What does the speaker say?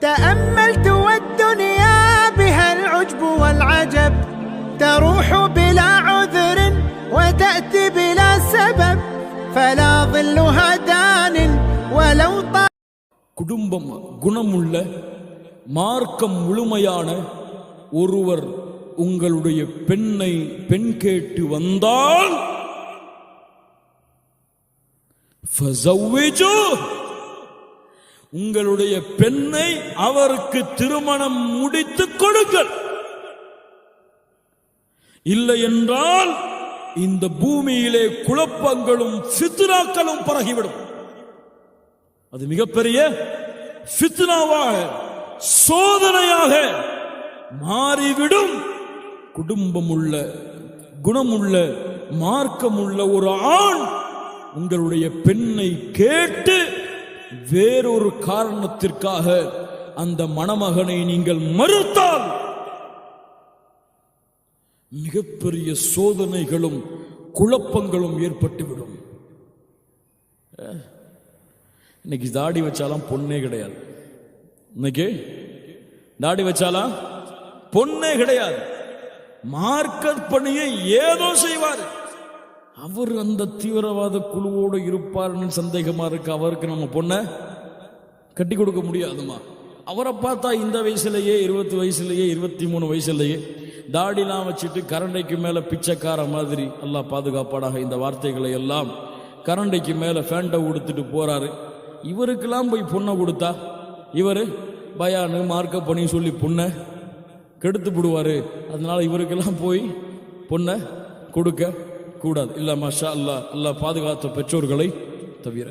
تأملت والدنيا بها العجب والعجب تروح بلا عذر وتأتي بلا سبب فلا ظلها دان ولو طال. குடும்பம் குணமுள்ள மார்க்கம் முழுமையான ஒருவர் உங்களுடைய பெண்ணை பெண் கேட்டு வந்தால் உங்களுடைய பெண்ணை அவருக்கு திருமணம் முடித்துக் கொடுங்கள். இல்லை என்றால் இந்த பூமியிலே குழப்பங்களும் ஃபித்னாக்களும் பரகிவிடும். அது மிகப்பெரிய ஃபித்னாவாக சோதனையாக மாறிவிடும். குடும்பமுள்ள குணமுள்ள மார்க்கமுள்ள ஒரு ஆண் உங்களுடைய பெண்ணை கேட்டு வேறொரு காரணத்திற்காக அந்த மணமகனை நீங்கள் மறுத்தால் மிகப்பெரிய சோதனைகளும் குழப்பங்களும் ஏற்பட்டுவிடும். இன்னைக்கு தாடி வச்சாலாம் பொண்ணே கிடையாது. இன்னைக்கு தாடி வச்சாலாம் பொண்ணே கிடையாது. மார்க்க பணியை ஏதோ செய்வார். அவர் அந்த தீவிரவாத குழுவோடு இருப்பார்னு சந்தேகமா இருக்கு. அவருக்கு நம்ம பொண்ணை கட்டி கொடுக்க முடியாதுமா. அவரை பார்த்தா இந்த வயசுலேயே 20 வயசுலேயே 23 வயசுலேயே தாடிலாம் வச்சுட்டு கரண்டைக்கு மேலே பிச்சைக்கார மாதிரி, அல்லாஹ் பாதுகாப்பாடாக இந்த வார்த்தைகளை எல்லாம், கரண்டைக்கு மேலே ஃபேண்டை கொடுத்துட்டு போறாரு. இவருக்கெல்லாம் போய் பொண்ணை கொடுத்தா இவர் பயானு மார்க்க பண்ணி சொல்லி பொண்ணை கெடுத்து விடுவார். அதனால இவருக்கெல்லாம் போய் பொண்ணை கொடுக்க கூடாது. இல்ல மாஷா அல்லாஹ், அல்லாஹ் பாதுகாத்த பெற்றோர்களை தவிர.